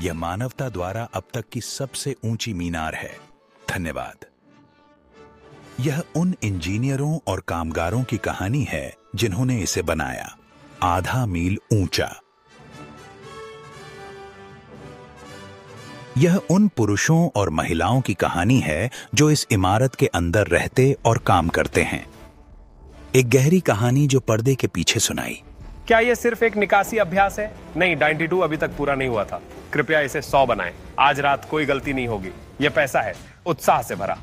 यह मानवता द्वारा अब तक की सबसे ऊंची मीनार है। धन्यवाद। यह उन इंजीनियरों और कामगारों की कहानी है जिन्होंने इसे बनाया, आधा मील ऊंचा। यह उन पुरुषों और महिलाओं की कहानी है जो इस इमारत के अंदर रहते और काम करते हैं। एक गहरी कहानी जो पर्दे के पीछे सुनाई। क्या यह सिर्फ एक निकासी अभ्यास है? नहीं, 92 अभी तक पूरा नहीं हुआ था। कृपया इसे 100 बनाएं। आज रात कोई गलती नहीं होगी। यह पैसा है, उत्साह से भरा।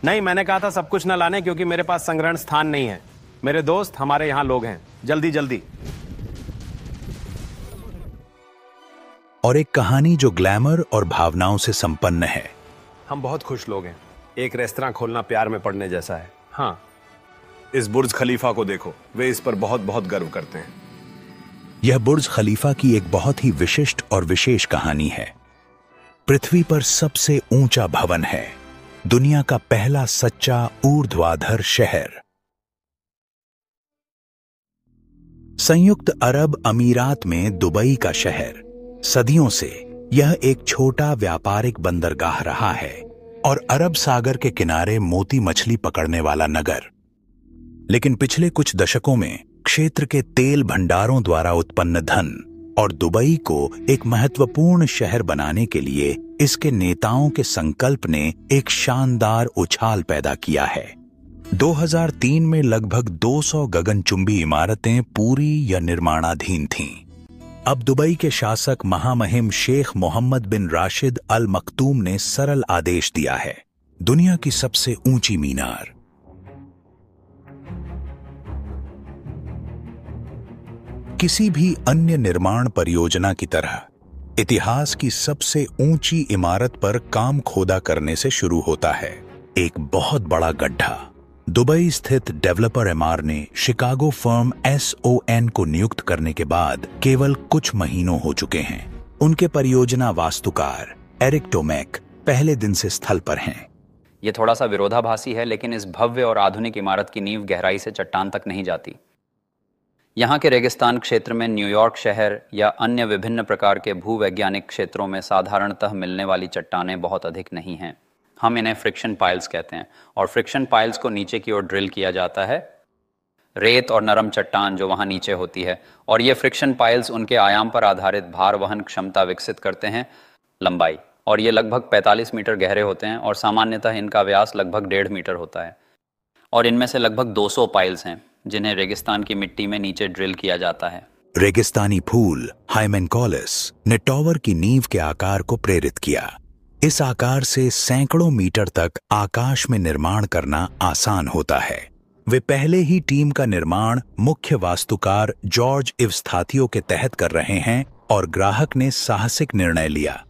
नहीं, मैंने कहा था सब कुछ न लाने क्योंकि मेरे पास संग्रहण स्थान नहीं है। मेरे दोस्त, हमारे यहां लोग हैं। जल्दी जल्दी। और एक कहानी जो ग्लैमर और भावनाओं से संपन्न है। हम बहुत खुश लोग हैं। एक रेस्तरां खोलना प्यार में पड़ने जैसा है। हाँ, इस बुर्ज खलीफा को देखो। वे इस पर बहुत बहुत गर्व करते हैं। यह बुर्ज खलीफा की एक बहुत ही विशिष्ट और विशेष कहानी है। पृथ्वी पर सबसे ऊंचा भवन है, दुनिया का पहला सच्चा ऊर्ध्वाधर शहर। संयुक्त अरब अमीरात में दुबई का शहर सदियों से यह एक छोटा व्यापारिक बंदरगाह रहा है और अरब सागर के किनारे मोती मछली पकड़ने वाला नगर। लेकिन पिछले कुछ दशकों में क्षेत्र के तेल भंडारों द्वारा उत्पन्न धन और दुबई को एक महत्वपूर्ण शहर बनाने के लिए इसके नेताओं के संकल्प ने एक शानदार उछाल पैदा किया है। 2003 में लगभग 200 गगनचुंबी इमारतें पूरी या निर्माणाधीन थीं। अब दुबई के शासक महामहिम शेख मोहम्मद बिन राशिद अल मखतूम ने सरल आदेश दिया है, दुनिया की सबसे ऊंची मीनार। किसी भी अन्य निर्माण परियोजना की तरह इतिहास की सबसे ऊंची इमारत पर काम खोदा करने से शुरू होता है। एक बहुत बड़ा गड्ढा। दुबई स्थित डेवलपर एमआर ने शिकागो फर्म SON को नियुक्त करने के बाद केवल कुछ महीनों हो चुके हैं। उनके परियोजना वास्तुकार एरिक टोमेक पहले दिन से स्थल पर हैं। ये थोड़ा सा विरोधाभासी है, लेकिन इस भव्य और आधुनिक इमारत की नींव गहराई से चट्टान तक नहीं जाती। यहाँ के रेगिस्तान क्षेत्र में न्यूयॉर्क शहर या अन्य विभिन्न प्रकार के भूवैज्ञानिक क्षेत्रों में साधारणतः मिलने वाली चट्टानें बहुत अधिक नहीं हैं। हम इन्हें फ्रिक्शन पाइल्स कहते हैं और फ्रिक्शन पाइल्स को नीचे की ओर ड्रिल किया जाता है। रेत और नरम चट्टान जो वहाँ नीचे होती है, और ये फ्रिक्शन पाइल्स उनके आयाम पर आधारित भार वहन क्षमता विकसित करते हैं। लंबाई, और ये लगभग 45 मीटर गहरे होते हैं और सामान्यतः इनका व्यास लगभग 1.5 मीटर होता है। और इनमें से लगभग 200 पाइल्स हैं जिन्हें रेगिस्तान की मिट्टी में नीचे ड्रिल किया जाता है। रेगिस्तानी फूल हाइमेनकोलिस ने टॉवर की नींव के आकार को प्रेरित किया। इस आकार से सैकड़ों मीटर तक आकाश में निर्माण करना आसान होता है। वे पहले ही टीम का निर्माण मुख्य वास्तुकार जॉर्ज इव्स्थाथियो के तहत कर रहे हैं और ग्राहक ने साहसिक निर्णय लिया।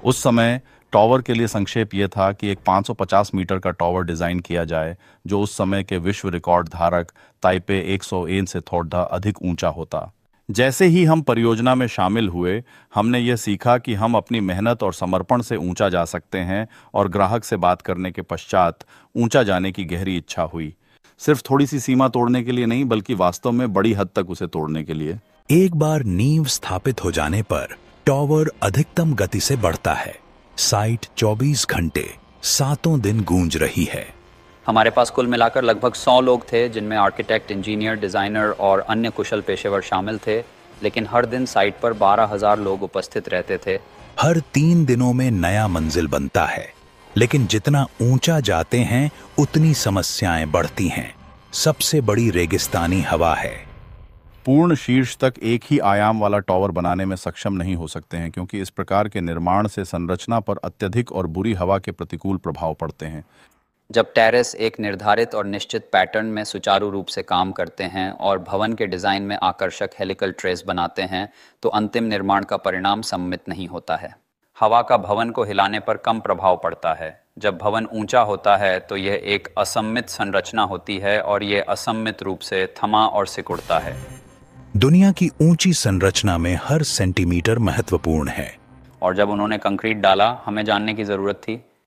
उस समय टॉवर के लिए संक्षेप यह था कि एक 550 मीटर का टॉवर डिजाइन किया जाए जो उस समय के विश्व रिकॉर्ड धारक ताइपे 101 से थोड़ा अधिक ऊंचा होता। जैसे ही हम परियोजना में शामिल हुए, हमने यह सीखा कि हम अपनी मेहनत और समर्पण से ऊंचा जा सकते हैं, और ग्राहक से बात करने के पश्चात ऊंचा जाने की गहरी इच्छा हुई। सिर्फ थोड़ी सी सीमा तोड़ने के लिए नहीं, बल्कि वास्तव में बड़ी हद तक उसे तोड़ने के लिए। एक बार नींव स्थापित हो जाने पर टॉवर अधिकतम गति से बढ़ता है। साइट 24 घंटे 7 दिन गूंज रही है। हमारे पास कुल मिलाकर लगभग 100 लोग थे, जिनमें आर्किटेक्ट, इंजीनियर, डिजाइनर और अन्य कुशल पेशेवर शामिल थे। लेकिन हर दिन साइट पर 12,000 लोग उपस्थित रहते थे। हर 3 दिनों में नया मंजिल बनता है, लेकिन जितना ऊंचा जाते हैं उतनी समस्याएं बढ़ती हैं। सबसे बड़ी रेगिस्तानी हवा है। पूर्ण शीर्ष तक एक ही आयाम वाला टॉवर बनाने में सक्षम नहीं हो सकते हैं, क्योंकि इस प्रकार के निर्माण से संरचना पर अत्यधिक और बुरी हवा के प्रतिकूल प्रभाव पड़ते हैं। जब टेरेस एक निर्धारित और निश्चित पैटर्न में सुचारू रूप से काम करते हैं और भवन के डिजाइन में आकर्षक हेलिकल ट्रेस बनाते हैं, तो अंतिम निर्माण का परिणाम सममित नहीं होता है। हवा का भवन को हिलाने पर कम प्रभाव पड़ता है। जब भवन ऊंचा होता है तो यह एक असममित संरचना होती है और यह असममित रूप से थमा और सिकुड़ता है। दुनिया की ऊंची संरचना में हर सेंटीमीटर महत्वपूर्ण है। और जब उन्होंने कंक्रीट डाला, हमें जानने की जरूरत थी